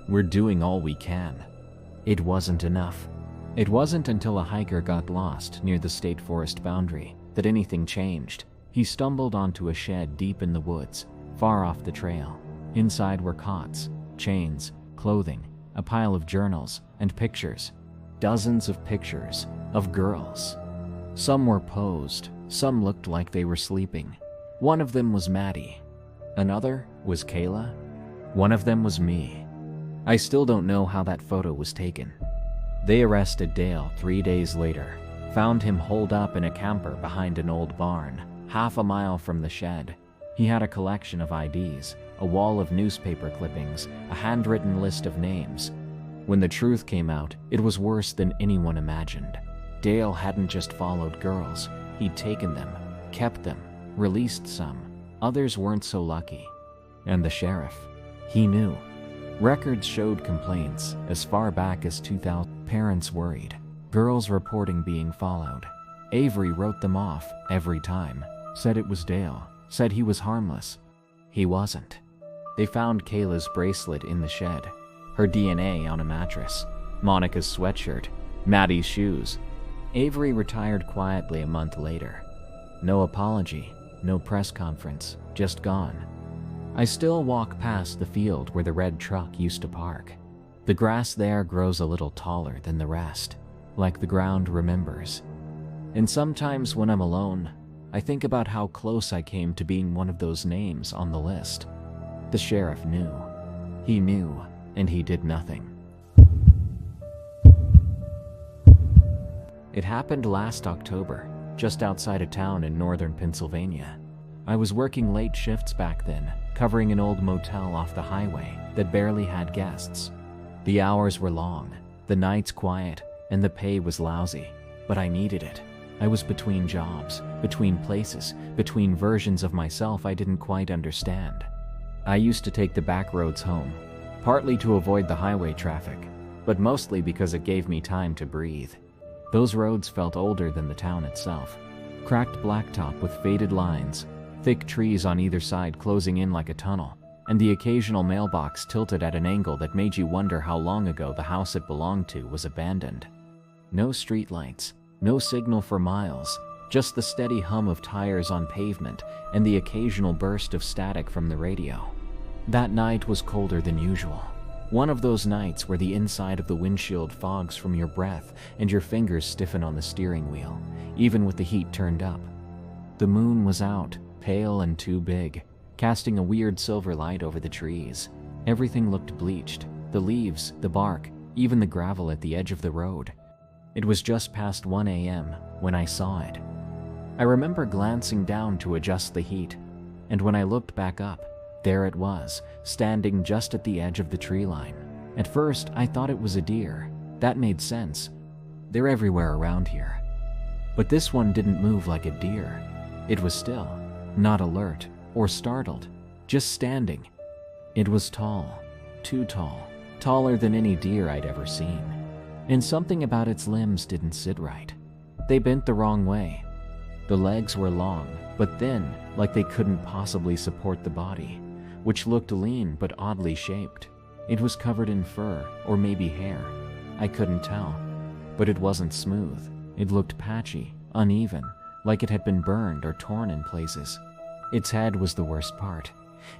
"We're doing all we can." It wasn't enough. It wasn't until a hiker got lost near the state forest boundary that anything changed. He stumbled onto a shed deep in the woods, far off the trail. Inside were cots, chains, clothing, a pile of journals, and pictures. Dozens of pictures of girls. Some were posed, some looked like they were sleeping. One of them was Maddie. Another was Kayla. One of them was me. I still don't know how that photo was taken. They arrested Dale 3 days later, found him holed up in a camper behind an old barn, half a mile from the shed. He had a collection of IDs, a wall of newspaper clippings, a handwritten list of names. When the truth came out, it was worse than anyone imagined. Dale hadn't just followed girls. He'd taken them, kept them, released some. Others weren't so lucky. And the sheriff, he knew. Records showed complaints as far back as 2000. Parents worried. Girls reporting being followed. Avery wrote them off every time. Said it was Dale. Said he was harmless. He wasn't. They found Kayla's bracelet in the shed. Her DNA on a mattress. Monica's sweatshirt. Maddie's shoes. Avery retired quietly a month later. No apology. No press conference. Just gone. I still walk past the field where the red truck used to park. The grass there grows a little taller than the rest, like the ground remembers. And sometimes when I'm alone, I think about how close I came to being one of those names on the list. The sheriff knew. He knew, and he did nothing. It happened last October, just outside of town in northern Pennsylvania. I was working late shifts back then, covering an old motel off the highway that barely had guests. The hours were long, The nights quiet, and the pay was lousy, but I needed it. I was between jobs, between places, between versions of myself I didn't quite understand. I used to take the back roads home, partly to avoid the highway traffic, but mostly because it gave me time to breathe. Those roads felt older than the town itself. Cracked blacktop with faded lines, thick trees on either side closing in like a tunnel, and the occasional mailbox tilted at an angle that made you wonder how long ago the house it belonged to was abandoned. No streetlights, no signal for miles, just the steady hum of tires on pavement and the occasional burst of static from the radio. That night was colder than usual. One of those nights where the inside of the windshield fogs from your breath and your fingers stiffen on the steering wheel, even with the heat turned up. The moon was out, pale and too big, casting a weird silver light over the trees. Everything looked bleached, the leaves, the bark, even the gravel at the edge of the road. It was just past 1 a.m. when I saw it. I remember glancing down to adjust the heat, and when I looked back up, there it was, standing just at the edge of the tree line. At first, I thought it was a deer. That made sense. They're everywhere around here. But this one didn't move like a deer. It was still, not alert or startled, just standing. It was tall, too tall, taller than any deer I'd ever seen. And something about its limbs didn't sit right. They bent the wrong way. The legs were long, but thin, like they couldn't possibly support the body, which looked lean but oddly shaped. It was covered in fur, or maybe hair. I couldn't tell. But it wasn't smooth. It looked patchy, uneven, like it had been burned or torn in places. Its head was the worst part.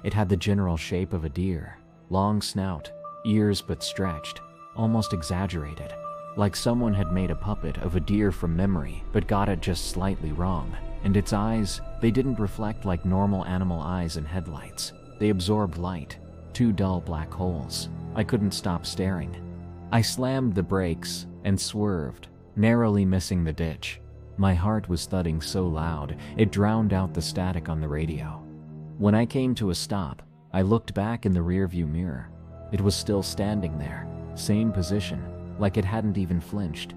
It had the general shape of a deer, long snout, ears but stretched, almost exaggerated, like someone had made a puppet of a deer from memory but got it just slightly wrong. And its eyes, they didn't reflect like normal animal eyes in headlights. They absorbed light, two dull black holes. I couldn't stop staring. I slammed the brakes and swerved, narrowly missing the ditch. My heart was thudding so loud, it drowned out the static on the radio. When I came to a stop, I looked back in the rearview mirror. It was still standing there, same position, like it hadn't even flinched.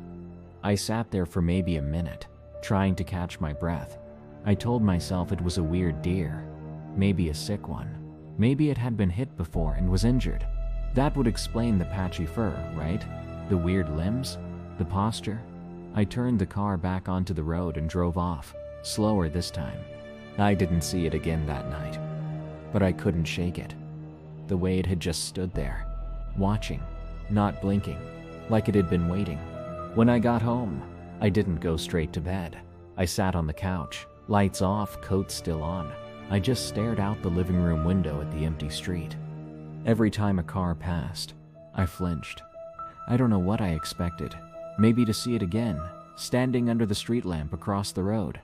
I sat there for maybe a minute, trying to catch my breath. I told myself it was a weird deer, maybe a sick one. Maybe it had been hit before and was injured. That would explain the patchy fur, right? The weird limbs? The posture? I turned the car back onto the road and drove off, slower this time. I didn't see it again that night, but I couldn't shake it. The way it had just stood there, watching, not blinking, like it had been waiting. When I got home, I didn't go straight to bed. I sat on the couch, lights off, coat still on. I just stared out the living room window at the empty street. Every time a car passed, I flinched. I don't know what I expected. Maybe to see it again, standing under the street lamp across the road.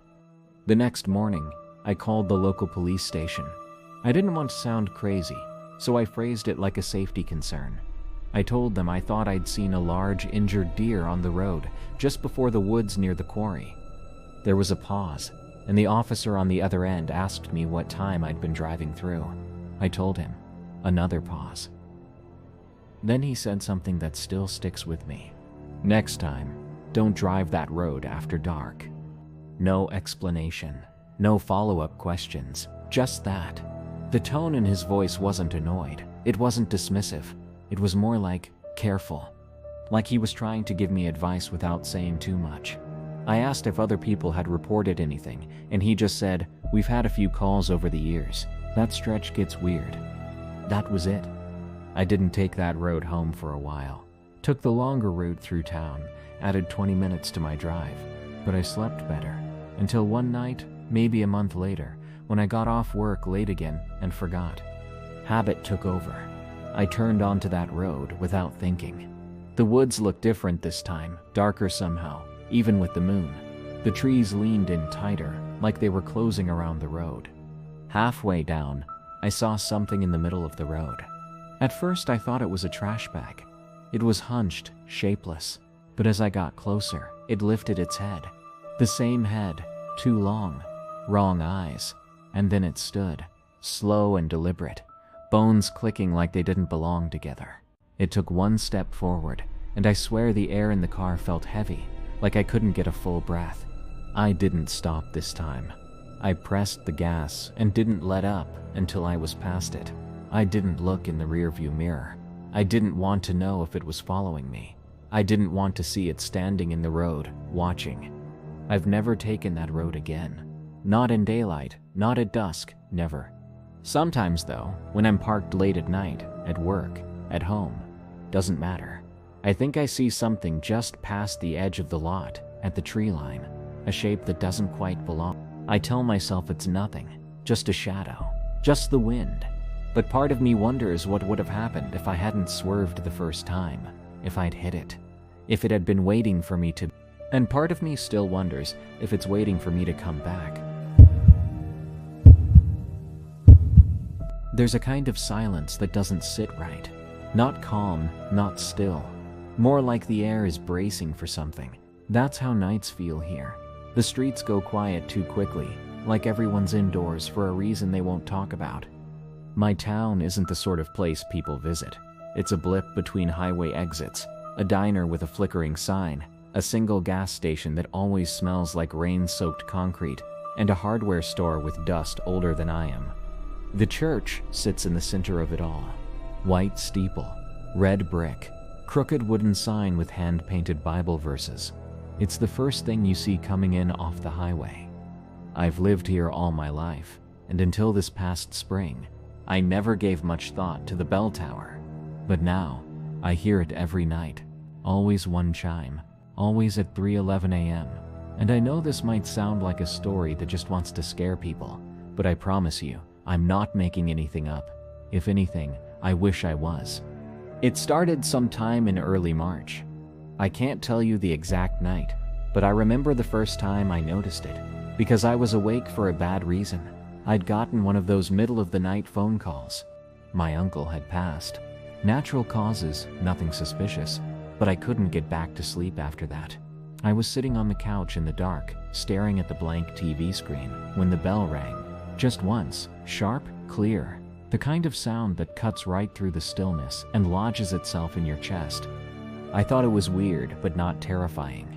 The next morning, I called the local police station. I didn't want to sound crazy, so I phrased it like a safety concern. I told them I thought I'd seen a large injured deer on the road just before the woods near the quarry. There was a pause, and the officer on the other end asked me what time I'd been driving through. I told him. Another pause. Then he said something that still sticks with me. Next time, don't drive that road after dark. No explanation, no follow-up questions, just that. The tone in his voice wasn't annoyed, it wasn't dismissive. It was more like careful, like he was trying to give me advice without saying too much. I asked if other people had reported anything, and he just said, "We've had a few calls over the years. That stretch gets weird." That was it. I didn't take that road home for a while. Took the longer route through town, added 20 minutes to my drive, but I slept better. Until one night, maybe a month later, when I got off work late again and forgot. Habit took over. I turned onto that road without thinking. The woods looked different this time, darker somehow, even with the moon. The trees leaned in tighter, like they were closing around the road. Halfway down, I saw something in the middle of the road. At first, I thought it was a trash bag. It was hunched, shapeless, but as I got closer, it lifted its head. The same head, too long, wrong eyes, and then it stood, slow and deliberate, bones clicking like they didn't belong together. It took one step forward, and I swear the air in the car felt heavy, like I couldn't get a full breath. I didn't stop this time. I pressed the gas and didn't let up until I was past it. I didn't look in the rearview mirror. I didn't want to know if it was following me. I didn't want to see it standing in the road, watching. I've never taken that road again. Not in daylight, not at dusk, never. Sometimes though, when I'm parked late at night, at work, at home, doesn't matter. I think I see something just past the edge of the lot, at the tree line, a shape that doesn't quite belong. I tell myself it's nothing, just a shadow, just the wind. But part of me wonders what would have happened if I hadn't swerved the first time, if I'd hit it, if it had been waiting for me to. And part of me still wonders if it's waiting for me to come back. There's a kind of silence that doesn't sit right. Not calm, not still. More like the air is bracing for something. That's how nights feel here. The streets go quiet too quickly, like everyone's indoors for a reason they won't talk about. My town isn't the sort of place people visit. It's a blip between highway exits, a diner with a flickering sign, a single gas station that always smells like rain-soaked concrete, and a hardware store with dust older than I am. The church sits in the center of it all. White steeple, red brick, crooked wooden sign with hand-painted Bible verses. It's the first thing you see coming in off the highway. I've lived here all my life, and until this past spring, I never gave much thought to the bell tower. But now, I hear it every night, always one chime, always at 3:11 a.m. And I know this might sound like a story that just wants to scare people, but I promise you, I'm not making anything up. If anything, I wish I was. It started sometime in early March. I can't tell you the exact night, but I remember the first time I noticed it, because I was awake for a bad reason. I'd gotten one of those middle-of-the-night phone calls. My uncle had passed. Natural causes, nothing suspicious, but I couldn't get back to sleep after that. I was sitting on the couch in the dark, staring at the blank TV screen, when the bell rang. Just once, sharp, clear, the kind of sound that cuts right through the stillness and lodges itself in your chest. I thought it was weird, but not terrifying.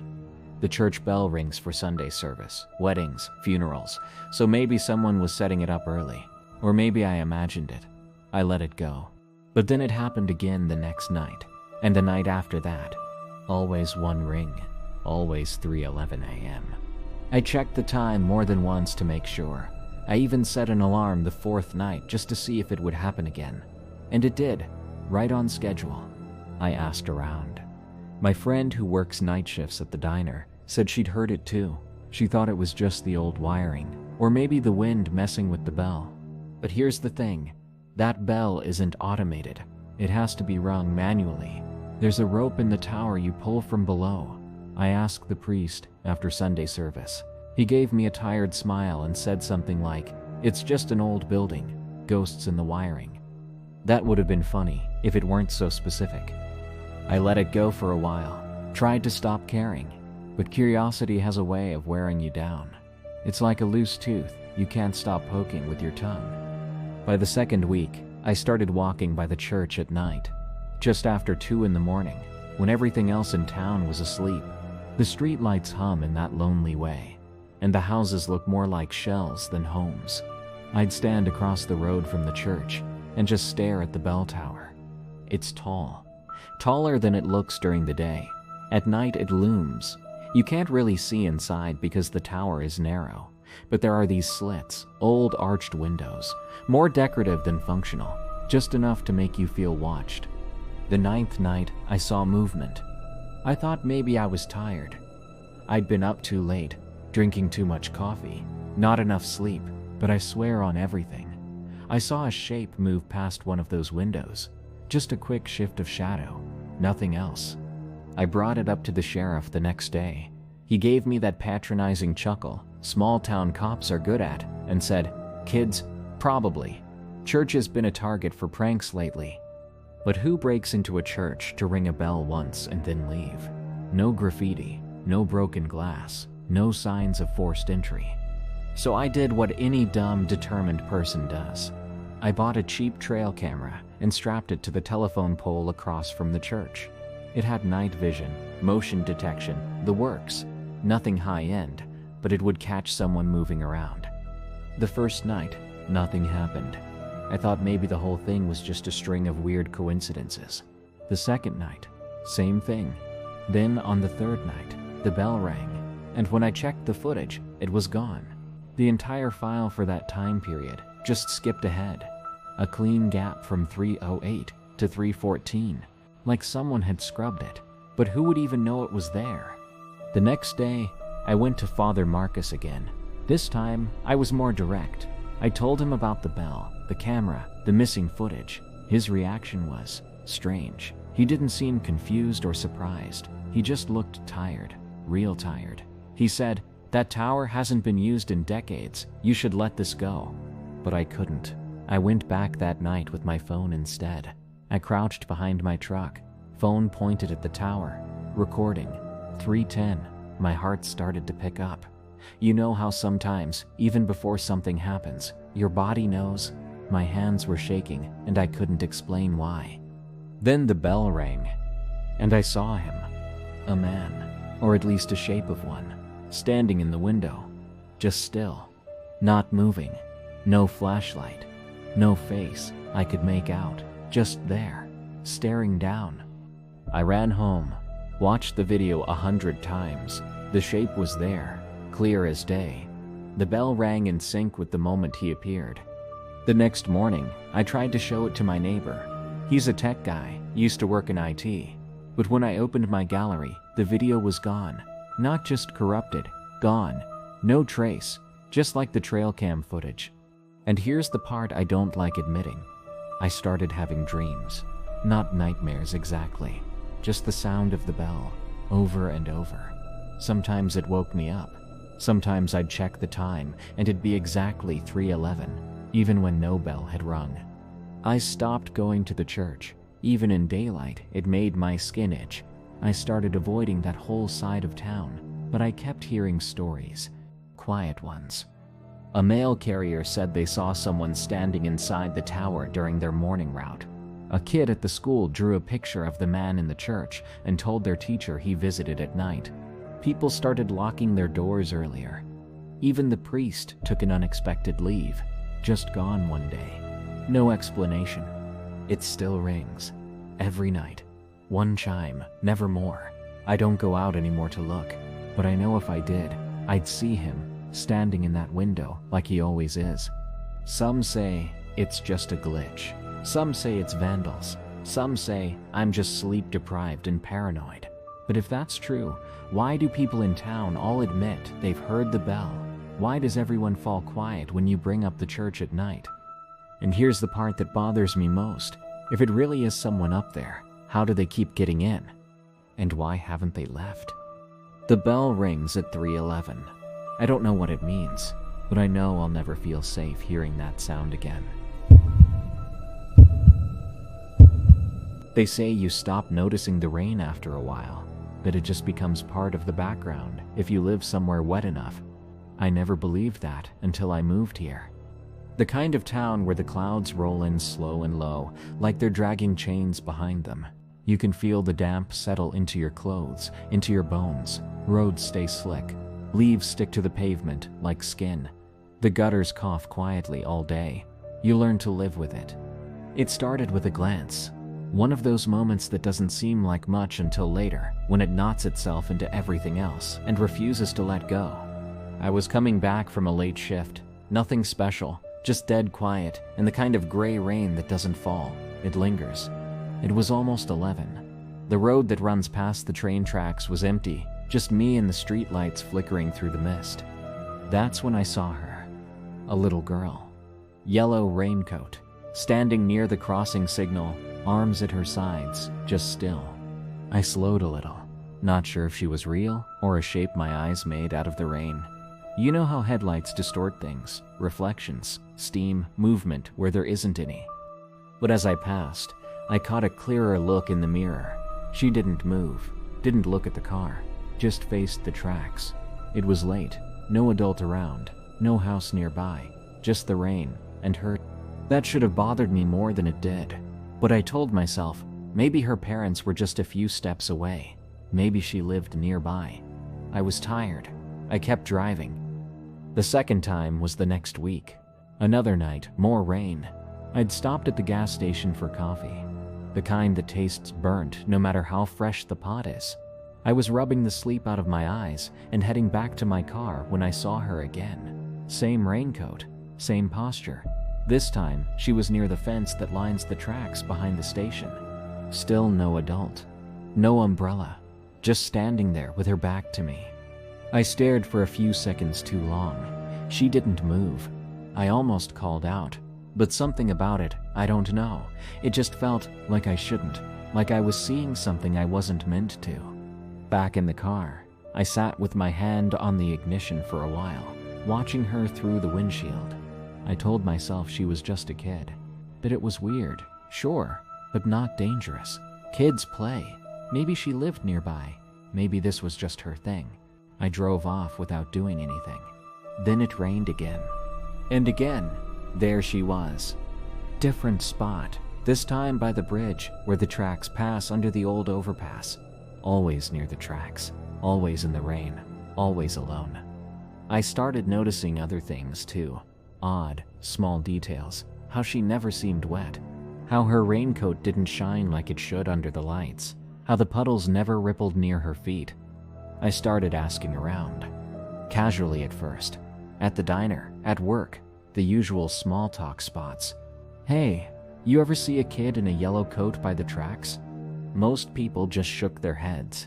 The church bell rings for Sunday service, weddings, funerals, so maybe someone was setting it up early. Or maybe I imagined it. I let it go. But then it happened again the next night, and the night after that. Always one ring, always 3:11 a.m. I checked the time more than once to make sure. I even set an alarm the fourth night just to see if it would happen again. And it did, right on schedule. I asked around. My friend who works night shifts at the diner said she'd heard it too. She thought it was just the old wiring, or maybe the wind messing with the bell. But here's the thing, that bell isn't automated. It has to be rung manually. There's a rope in the tower you pull from below. I asked the priest after Sunday service. He gave me a tired smile and said something like, "It's just an old building, ghosts in the wiring." That would have been funny if it weren't so specific. I let it go for a while, tried to stop caring, but curiosity has a way of wearing you down. It's like a loose tooth, you can't stop poking with your tongue. By the second week, I started walking by the church at night, just after 2 in the morning, when everything else in town was asleep. The streetlights hum in that lonely way, and the houses look more like shells than homes. I'd stand across the road from the church and just stare at the bell tower. It's tall, taller than it looks during the day. At night it looms. You can't really see inside because the tower is narrow, but there are these slits, old arched windows, more decorative than functional, just enough to make you feel watched. The 9th night, I saw movement. I thought maybe I was tired. I'd been up too late, drinking too much coffee, not enough sleep, but I swear on everything. I saw a shape move past one of those windows. Just a quick shift of shadow, nothing else. I brought it up to the sheriff the next day. He gave me that patronizing chuckle small-town cops are good at, and said, "Kids, probably. Church has been a target for pranks lately." But who breaks into a church to ring a bell once and then leave? No graffiti, no broken glass, no signs of forced entry. So I did what any dumb, determined person does. I bought a cheap trail camera and strapped it to the telephone pole across from the church. It had night vision, motion detection, the works. Nothing high-end, but it would catch someone moving around. The first night, nothing happened. I thought maybe the whole thing was just a string of weird coincidences. The second night, same thing. Then on the third night, the bell rang, and when I checked the footage, it was gone. The entire file for that time period just skipped ahead. A clean gap from 3:08 to 3:14, like someone had scrubbed it, but who would even know it was there? The next day, I went to Father Marcus again. This time, I was more direct. I told him about the bell, the camera, the missing footage. His reaction was strange. He didn't seem confused or surprised. He just looked tired, real tired. He said, "That tower hasn't been used in decades. You should let this go." But I couldn't. I went back that night with my phone instead. I crouched behind my truck, phone pointed at the tower, recording. 3:10. My heart started to pick up. You know how sometimes, even before something happens, your body knows? My hands were shaking, and I couldn't explain why. Then the bell rang, and I saw him. A man, or at least a shape of one, standing in the window, just still, not moving, no flashlight, no face I could make out, just there, staring down. I ran home, watched the video 100 times. The shape was there, clear as day. The bell rang in sync with the moment he appeared. The next morning, I tried to show it to my neighbor. He's a tech guy, used to work in IT. But when I opened my gallery, the video was gone. Not just corrupted, gone. No trace, just like the trail cam footage. And here's the part I don't like admitting. I started having dreams. Not nightmares exactly, just the sound of the bell, over and over. Sometimes it woke me up. Sometimes I'd check the time and it'd be exactly 3:11, even when no bell had rung. I stopped going to the church. Even in daylight, it made my skin itch. I started avoiding that whole side of town, but I kept hearing stories, quiet ones. A mail carrier said they saw someone standing inside the tower during their morning route. A kid at the school drew a picture of the man in the church and told their teacher he visited at night. People started locking their doors earlier. Even the priest took an unexpected leave, just gone one day. No explanation. It still rings. Every night. One chime, never more. I don't go out anymore to look, but I know if I did, I'd see him, standing in that window like he always is. Some say it's just a glitch. Some say it's vandals. Some say I'm just sleep deprived and paranoid. But if that's true, why do people in town all admit they've heard the bell? Why does everyone fall quiet when you bring up the church at night? And here's the part that bothers me most. If it really is someone up there, how do they keep getting in? And why haven't they left? The bell rings at 3:11. I don't know what it means, but I know I'll never feel safe hearing that sound again. They say you stop noticing the rain after a while, that it just becomes part of the background if you live somewhere wet enough. I never believed that until I moved here. The kind of town where the clouds roll in slow and low, like they're dragging chains behind them. You can feel the damp settle into your clothes, into your bones. Roads stay slick. Leaves stick to the pavement like skin. The gutters cough quietly all day. You learn to live with it. It started with a glance. One of those moments that doesn't seem like much until later, when it knots itself into everything else and refuses to let go. I was coming back from a late shift. Nothing special. Just dead quiet, and the kind of gray rain that doesn't fall. It lingers. It was almost 11. The road that runs past the train tracks was empty, just me and the streetlights flickering through the mist. That's when I saw her. A little girl. Yellow raincoat, standing near the crossing signal, arms at her sides, just still. I slowed a little, not sure if she was real or a shape my eyes made out of the rain. You know how headlights distort things, reflections, steam, movement where there isn't any. But as I passed, I caught a clearer look in the mirror. She didn't move, didn't look at the car, just faced the tracks. It was late, no adult around, no house nearby, just the rain and her. That should have bothered me more than it did. But I told myself, Maybe her parents were just a few steps away. Maybe she lived nearby. I was tired. I kept driving. The second time was the next week. Another night, more rain. I'd stopped at the gas station for coffee. The kind that tastes burnt no matter how fresh the pot is. I was rubbing the sleep out of my eyes and heading back to my car when I saw her again. Same raincoat, same posture. This time, she was near the fence that lines the tracks behind the station. Still no adult. No umbrella. Just standing there with her back to me. I stared for a few seconds too long. She didn't move. I almost called out. But something about it, I don't know. It just felt like I shouldn't. Like I was seeing something I wasn't meant to. Back in the car, I sat with my hand on the ignition for a while, watching her through the windshield. I told myself she was just a kid. That it was weird, sure, but not dangerous. Kids play. Maybe she lived nearby. Maybe this was just her thing. I drove off without doing anything. Then it rained again. And again, there she was. Different spot, this time by the bridge where the tracks pass under the old overpass. Always near the tracks, always in the rain, always alone. I started noticing other things too. Odd, small details. How she never seemed wet. How her raincoat didn't shine like it should under the lights. How the puddles never rippled near her feet. I started asking around. Casually at first. At the diner, at work, the usual small talk spots. Hey, you ever see a kid in a yellow coat by the tracks? Most people just shook their heads.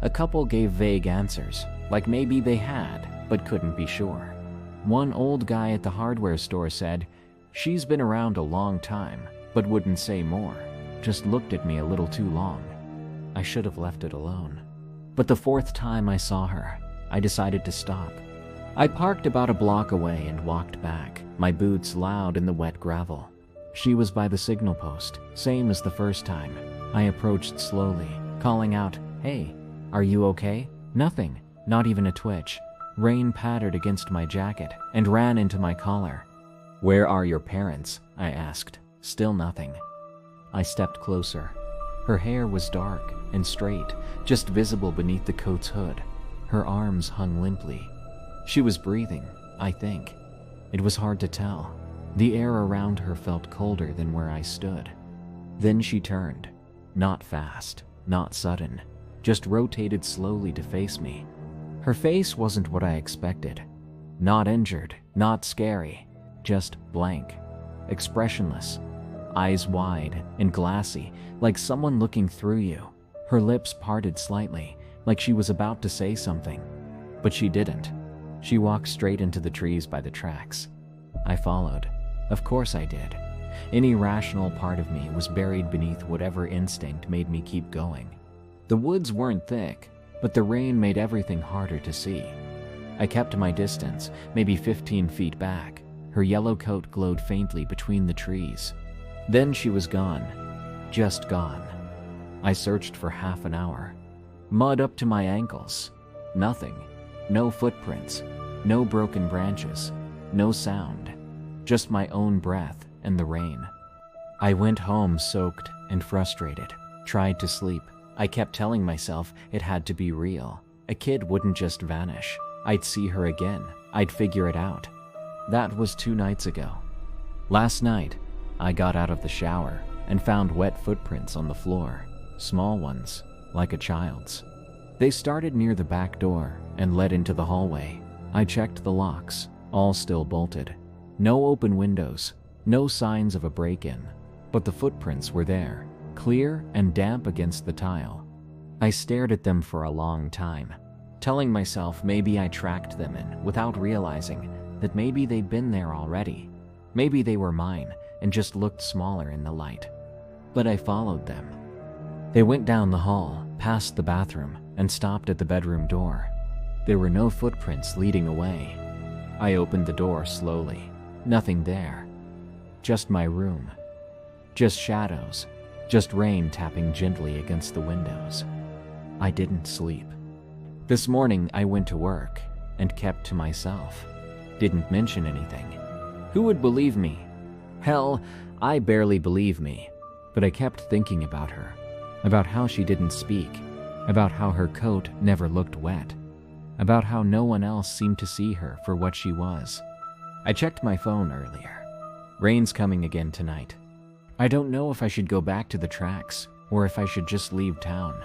A couple gave vague answers, like maybe they had, but couldn't be sure. One old guy at the hardware store said, "She's been around a long time, but wouldn't say more. Just looked at me a little too long." I should have left it alone. But the fourth time I saw her, I decided to stop. I parked about a block away and walked back, my boots loud in the wet gravel. She was by the signal post, same as the first time. I approached slowly, calling out, "Hey, are you okay?" Nothing, not even a twitch. Rain pattered against my jacket and ran into my collar. "Where are your parents?" I asked. Still nothing. I stepped closer. Her hair was dark and straight, just visible beneath the coat's hood. Her arms hung limply. She was breathing, I think. It was hard to tell. The air around her felt colder than where I stood. Then she turned. Not fast, not sudden, just rotated slowly to face me. Her face wasn't what I expected. Not injured, not scary, just blank, expressionless. Eyes wide and glassy, like someone looking through you. Her lips parted slightly, like she was about to say something. But she didn't. She walked straight into the trees by the tracks. I followed. Of course I did. Any rational part of me was buried beneath whatever instinct made me keep going. The woods weren't thick, but the rain made everything harder to see. I kept my distance, maybe 15 feet back. Her yellow coat glowed faintly between the trees. Then she was gone. Just gone. I searched for half an hour. Mud up to my ankles. Nothing. No footprints. No broken branches. No sound. Just my own breath and the rain. I went home soaked and frustrated. Tried to sleep. I kept telling myself it had to be real. A kid wouldn't just vanish. I'd see her again. I'd figure it out. That was 2 nights ago. Last night, I got out of the shower and found wet footprints on the floor. Small ones, like a child's. They started near the back door and led into the hallway. I checked the locks, all still bolted. No open windows, no signs of a break-in. But the footprints were there, clear and damp against the tile. I stared at them for a long time, telling myself maybe I tracked them in without realizing that maybe they'd been there already. Maybe they were mine and just looked smaller in the light. But I followed them. They went down the hall, past the bathroom, and stopped at the bedroom door. There were no footprints leading away. I opened the door slowly. Nothing there. Just my room. Just shadows. Just rain tapping gently against the windows. I didn't sleep. This morning I went to work and kept to myself. Didn't mention anything. Who would believe me? Hell, I barely believe me. but I kept thinking about her, about how she didn't speak, about how her coat never looked wet, about how no one else seemed to see her for what she was. I checked my phone earlier. Rain's coming again tonight. I don't know if I should go back to the tracks or if I should just leave town.